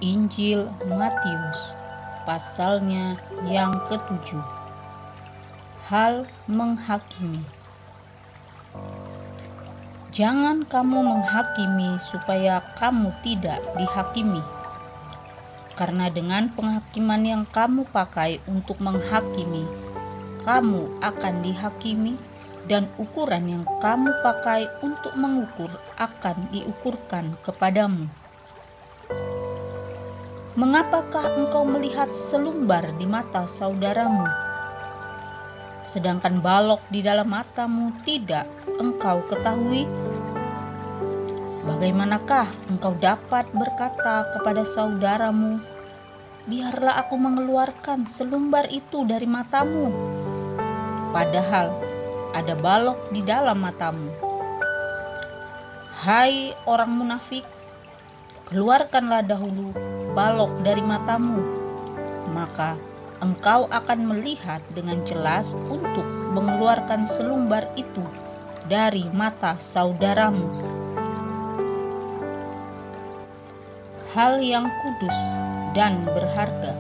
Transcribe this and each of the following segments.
Injil Matius, pasalnya yang ke-7. Hal menghakimi. Jangan kamu menghakimi supaya kamu tidak dihakimi. Karena dengan penghakiman yang kamu pakai untuk menghakimi, kamu akan dihakimi, dan ukuran yang kamu pakai untuk mengukur akan diukurkan kepadamu. Mengapakah engkau melihat selumbar di mata saudaramu, sedangkan balok di dalam matamu tidak engkau ketahui? Bagaimanakah engkau dapat berkata kepada saudaramu, biarlah aku mengeluarkan selumbar itu dari matamu, padahal ada balok di dalam matamu? Hai orang munafik, keluarkanlah dahulu balok dari matamu, maka engkau akan melihat dengan jelas untuk mengeluarkan selumbar itu dari mata saudaramu. Hal yang kudus dan berharga.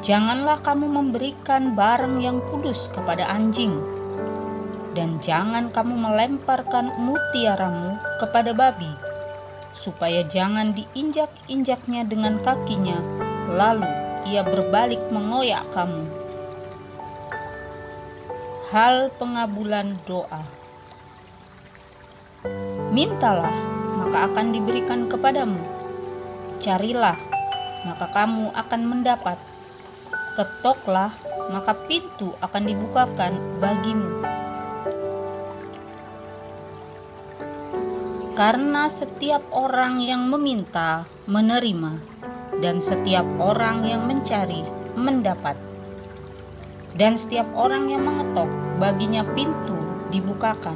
Janganlah kamu memberikan barang yang kudus kepada anjing, dan jangan kamu melemparkan mutiaramu kepada babi, supaya jangan diinjak-injaknya dengan kakinya, lalu ia berbalik mengoyak kamu. Hal pengabulan doa. Mintalah, maka akan diberikan kepadamu. Carilah, maka kamu akan mendapat. Ketoklah, maka pintu akan dibukakan bagimu. Karena setiap orang yang meminta menerima, dan setiap orang yang mencari mendapat, dan setiap orang yang mengetok baginya pintu dibukakan.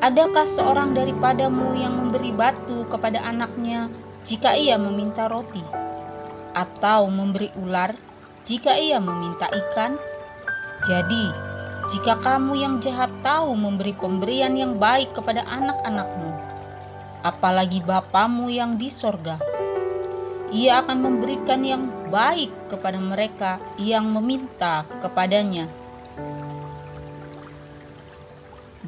Adakah seorang daripadamu yang memberi batu kepada anaknya jika ia meminta roti, atau memberi ular jika ia meminta ikan? Jadi jika kamu yang jahat tahu memberi pemberian yang baik kepada anak-anakmu, apalagi Bapamu yang di sorga, Ia akan memberikan yang baik kepada mereka yang meminta kepadanya.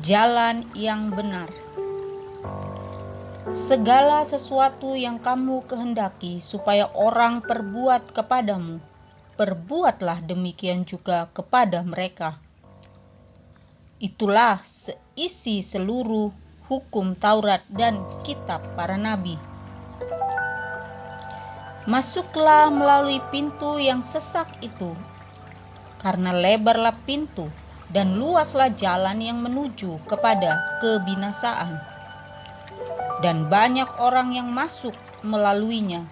Jalan yang benar. Segala sesuatu yang kamu kehendaki supaya orang perbuat kepadamu, perbuatlah demikian juga kepada mereka. Itulah seisi seluruh hukum Taurat dan kitab para nabi. Masuklah melalui pintu yang sesak itu, karena lebarlah pintu dan luaslah jalan yang menuju kepada kebinasaan, dan banyak orang yang masuk melaluinya.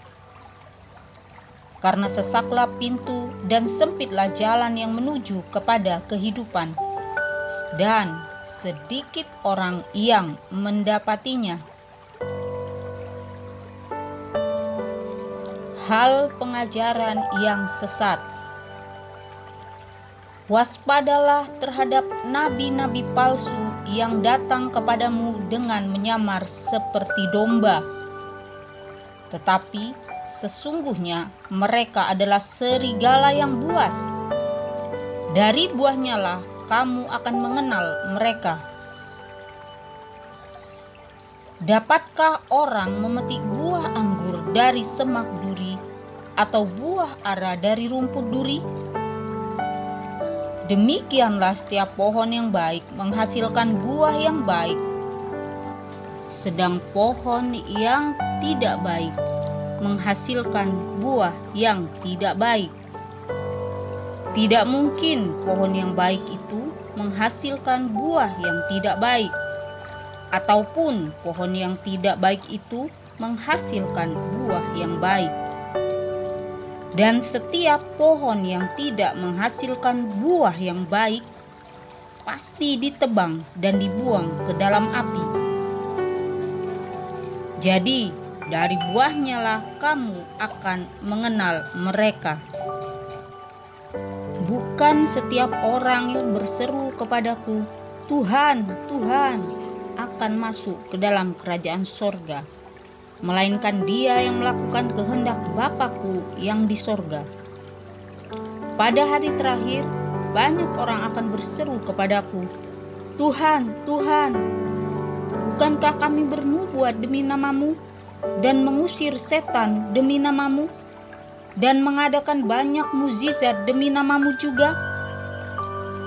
Karena sesaklah pintu dan sempitlah jalan yang menuju kepada kehidupan, dan sedikit orang yang mendapatinya. Hal pengajaran yang sesat. Waspadalah terhadap nabi-nabi palsu yang datang kepadamu dengan menyamar seperti domba, tetapi sesungguhnya mereka adalah serigala yang buas. Dari buahnya lah kamu akan mengenal mereka. Dapatkah orang memetik buah anggur dari semak duri, atau buah ara dari rumput duri? Demikianlah setiap pohon yang baik menghasilkan buah yang baik, sedang pohon yang tidak baik menghasilkan buah yang tidak baik. Tidak mungkin pohon yang baik itu menghasilkan buah yang tidak baik, ataupun pohon yang tidak baik itu menghasilkan buah yang baik. Dan setiap pohon yang tidak menghasilkan buah yang baik pasti ditebang dan dibuang ke dalam api. Jadi dari buahnya lah kamu akan mengenal mereka. Bukan setiap orang yang berseru kepadaku, Tuhan, Tuhan, akan masuk ke dalam kerajaan sorga, melainkan Dia yang melakukan kehendak Bapa-Ku yang di sorga. Pada hari terakhir, banyak orang akan berseru kepadaku, Tuhan, Tuhan, bukankah kami bernubuat demi nama-Mu dan mengusir setan demi nama-Mu dan mengadakan banyak mukjizat demi nama-Mu juga?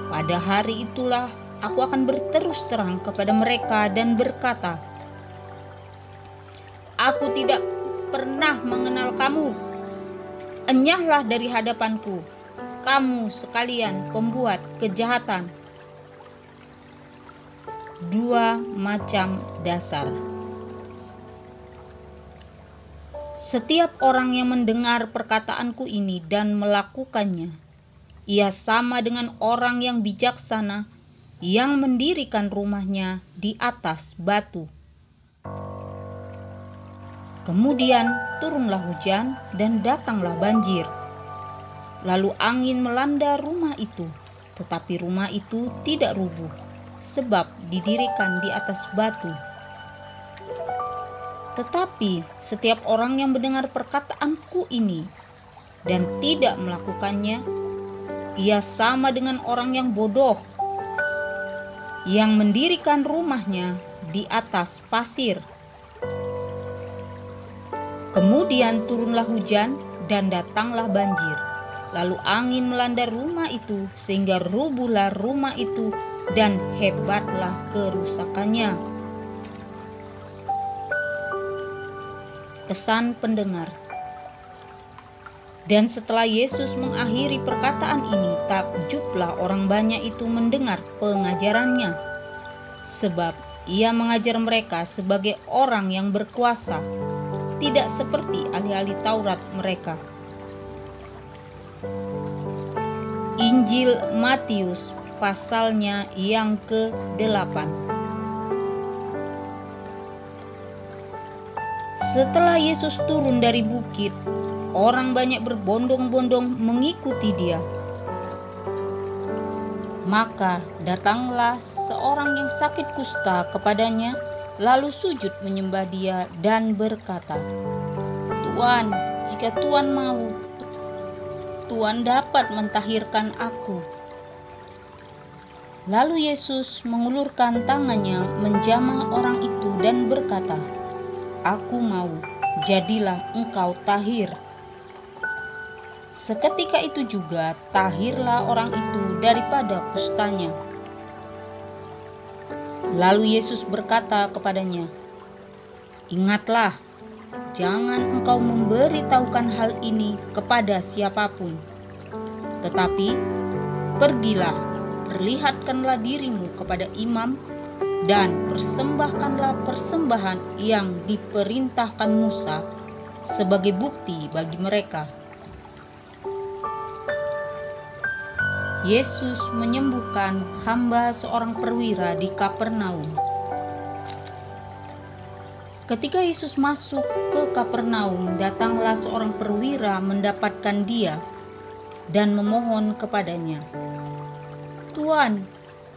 Pada hari itulah aku akan berterus terang kepada mereka dan berkata, Aku tidak pernah mengenal kamu. Enyahlah dari hadapanku, kamu sekalian pembuat kejahatan. 2 macam dasar. Setiap orang yang mendengar perkataanku ini dan melakukannya, ia sama dengan orang yang bijaksana yang mendirikan rumahnya di atas batu. Kemudian turunlah hujan dan datanglah banjir. Lalu angin melanda rumah itu, tetapi rumah itu tidak rubuh, sebab didirikan di atas batu. Tetapi setiap orang yang mendengar perkataanku ini dan tidak melakukannya, ia sama dengan orang yang bodoh, yang mendirikan rumahnya di atas pasir. Kemudian turunlah hujan dan datanglah banjir. Lalu angin melanda rumah itu sehingga rubuhlah rumah itu dan hebatlah kerusakannya. Kesan pendengar. Dan setelah Yesus mengakhiri perkataan ini, takjublah orang banyak itu mendengar pengajarannya, sebab Ia mengajar mereka sebagai orang yang berkuasa, tidak seperti ahli-ahli Taurat mereka. Injil Matius pasalnya yang ke-8. Setelah Yesus turun dari bukit, orang banyak berbondong-bondong mengikuti Dia. Maka datanglah seorang yang sakit kusta kepadanya, lalu sujud menyembah Dia dan berkata, Tuan, jika Tuan mau, Tuan dapat mentahirkan aku. Lalu Yesus mengulurkan tangannya menjamah orang itu dan berkata, Aku mau, jadilah engkau tahir. Seketika itu juga tahirlah orang itu daripada kustanya. Lalu Yesus berkata kepadanya, Ingatlah, jangan engkau memberitahukan hal ini kepada siapapun. Tetapi pergilah, perlihatkanlah dirimu kepada imam dan persembahkanlah persembahan yang diperintahkan Musa sebagai bukti bagi mereka. Yesus menyembuhkan hamba seorang perwira di Kapernaum. Ketika Yesus masuk ke Kapernaum, datanglah seorang perwira mendapatkan Dia dan memohon kepadanya, Tuan,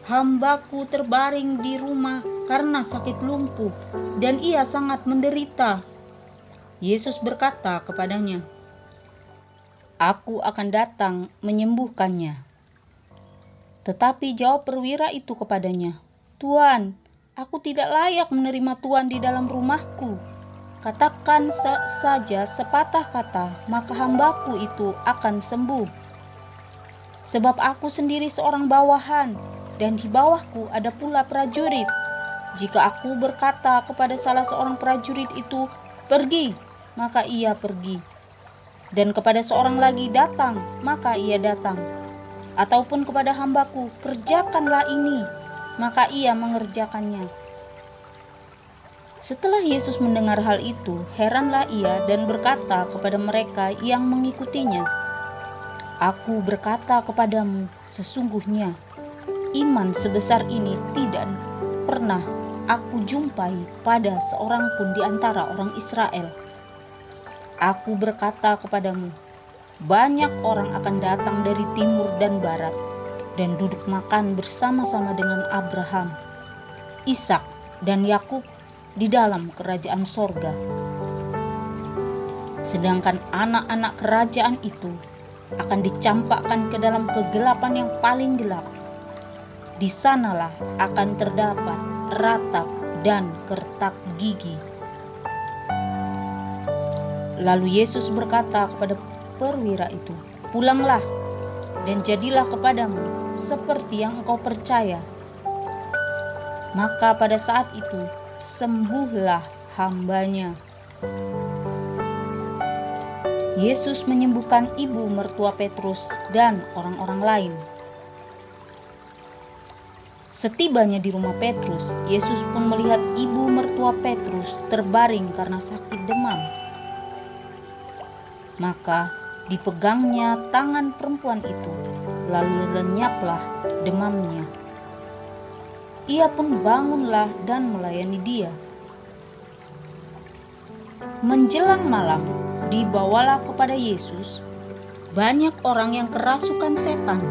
hambaku terbaring di rumah karena sakit lumpuh dan ia sangat menderita. Yesus berkata kepadanya, Aku akan datang menyembuhkannya. Tetapi jawab perwira itu kepadanya, Tuan, aku tidak layak menerima Tuan di dalam rumahku. Katakan saja sepatah kata, maka hambaku itu akan sembuh. Sebab aku sendiri seorang bawahan, dan di bawahku ada pula prajurit. Jika aku berkata kepada salah seorang prajurit itu, pergi, maka ia pergi. Dan kepada seorang lagi, datang, maka ia datang. Ataupun kepada hambaku, kerjakanlah ini, maka ia mengerjakannya. Setelah Yesus mendengar hal itu, heranlah ia dan berkata kepada mereka yang mengikutinya, Aku berkata kepadamu, sesungguhnya iman sebesar ini tidak pernah aku jumpai pada seorang pun di antara orang Israel. Aku berkata kepadamu, banyak orang akan datang dari timur dan barat dan duduk makan bersama-sama dengan Abraham, Ishak, dan Yakub di dalam kerajaan sorga. Sedangkan anak-anak kerajaan itu akan dicampakkan ke dalam kegelapan yang paling gelap. Di sanalah akan terdapat ratap dan kertak gigi. Lalu Yesus berkata kepada perwira itu, "Pulanglah dan jadilah kepadamu seperti yang engkau percaya." Maka pada saat itu sembuhlah hambanya. Yesus menyembuhkan ibu mertua Petrus dan orang-orang lain. Setibanya di rumah Petrus, Yesus pun melihat ibu mertua Petrus terbaring karena sakit demam. Maka dipegangnya tangan perempuan itu, lalu lenyaplah demamnya. Ia pun bangunlah dan melayani dia. Menjelang malam, dibawalah kepada Yesus banyak orang yang kerasukan setan,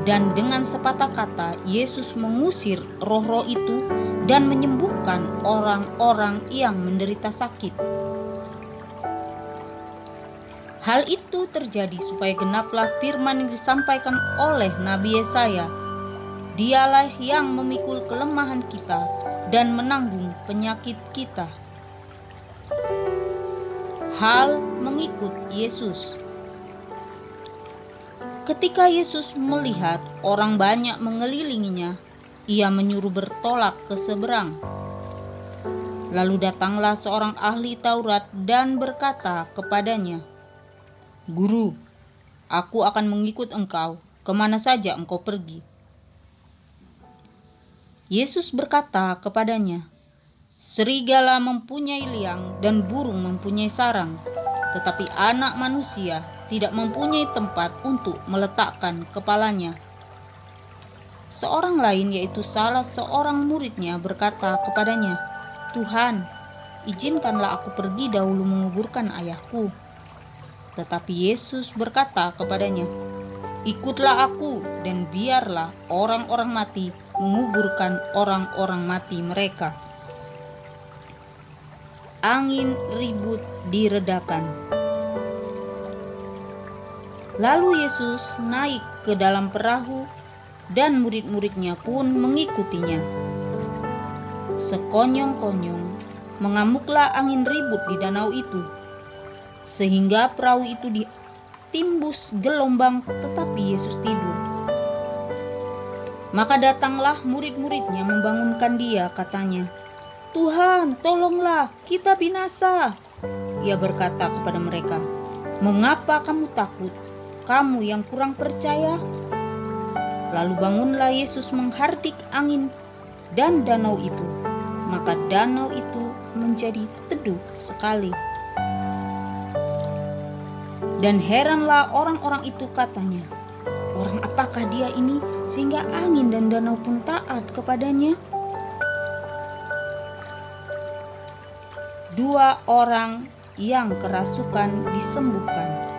dan dengan sepatah kata Yesus mengusir roh-roh itu dan menyembuhkan orang-orang yang menderita sakit. Hal itu terjadi supaya genaplah firman yang disampaikan oleh Nabi Yesaya, "Dialah yang memikul kelemahan kita dan menanggung penyakit kita." Hal mengikut Yesus. Ketika Yesus melihat orang banyak mengelilinginya, ia menyuruh bertolak ke seberang. Lalu datanglah seorang ahli Taurat dan berkata kepadanya, "Guru, aku akan mengikut engkau kemana saja engkau pergi." Yesus berkata kepadanya, "Serigala mempunyai liang dan burung mempunyai sarang, tetapi Anak Manusia tidak mempunyai tempat untuk meletakkan kepalanya." Seorang lain, yaitu salah seorang muridnya, berkata kepadanya, "Tuhan, izinkanlah aku pergi dahulu menguburkan ayahku." Tetapi Yesus berkata kepadanya, "Ikutlah aku dan biarlah orang-orang mati menguburkan orang-orang mati mereka." Angin ribut diredakan. Lalu Yesus naik ke dalam perahu dan murid-muridnya pun mengikutinya. Sekonyong-konyong mengamuklah angin ribut di danau itu, sehingga perahu itu ditimbus gelombang, tetapi Yesus tidur. Maka datanglah murid-muridnya membangunkan dia, katanya, "Tuhan, tolonglah, kita binasa." Ia berkata kepada mereka, "Mengapa kamu takut, kamu yang kurang percaya?" Lalu bangunlah Yesus menghardik angin dan danau itu, maka danau itu menjadi teduh sekali. Dan heranlah orang-orang itu, katanya, "Orang apakah dia ini sehingga angin dan danau pun taat kepadanya?" 2 orang yang kerasukan disembuhkan.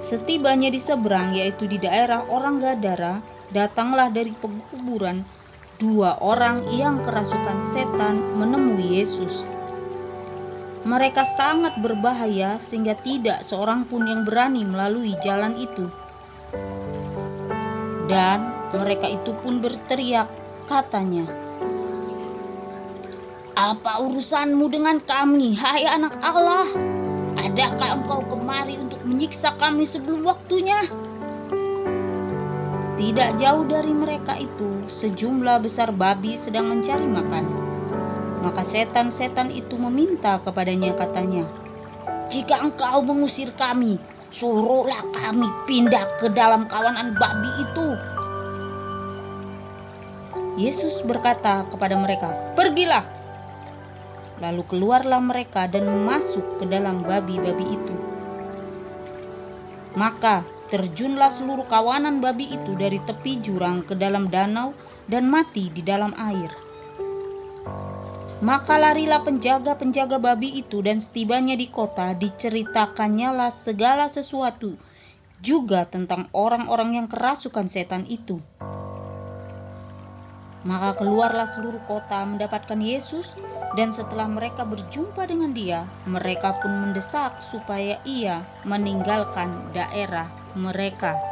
Setibanya di seberang, yaitu di daerah orang Gadara, datanglah dari pekuburan 2 orang yang kerasukan setan menemui Yesus. Mereka sangat berbahaya sehingga tidak seorang pun yang berani melalui jalan itu. Dan mereka itu pun berteriak, katanya, "Apa urusanmu dengan kami, hai Anak Allah? Adakah engkau kemari untuk menyiksa kami sebelum waktunya?" Tidak jauh dari mereka itu, sejumlah besar babi sedang mencari makan. Maka setan-setan itu meminta kepadanya, katanya, "Jika engkau mengusir kami, suruhlah kami pindah ke dalam kawanan babi itu." Yesus berkata kepada mereka, "Pergilah." Lalu keluarlah mereka dan masuk ke dalam babi-babi itu. Maka terjunlah seluruh kawanan babi itu dari tepi jurang ke dalam danau dan mati di dalam air. Maka larilah penjaga-penjaga babi itu, dan setibanya di kota diceritакannyalah segala sesuatu juga tentang orang-orang yang kerasukan setan itu. Maka keluarlah seluruh kota mendapatkan Yesus, dan setelah mereka berjumpa dengan dia, mereka pun mendesak supaya ia meninggalkan daerah mereka.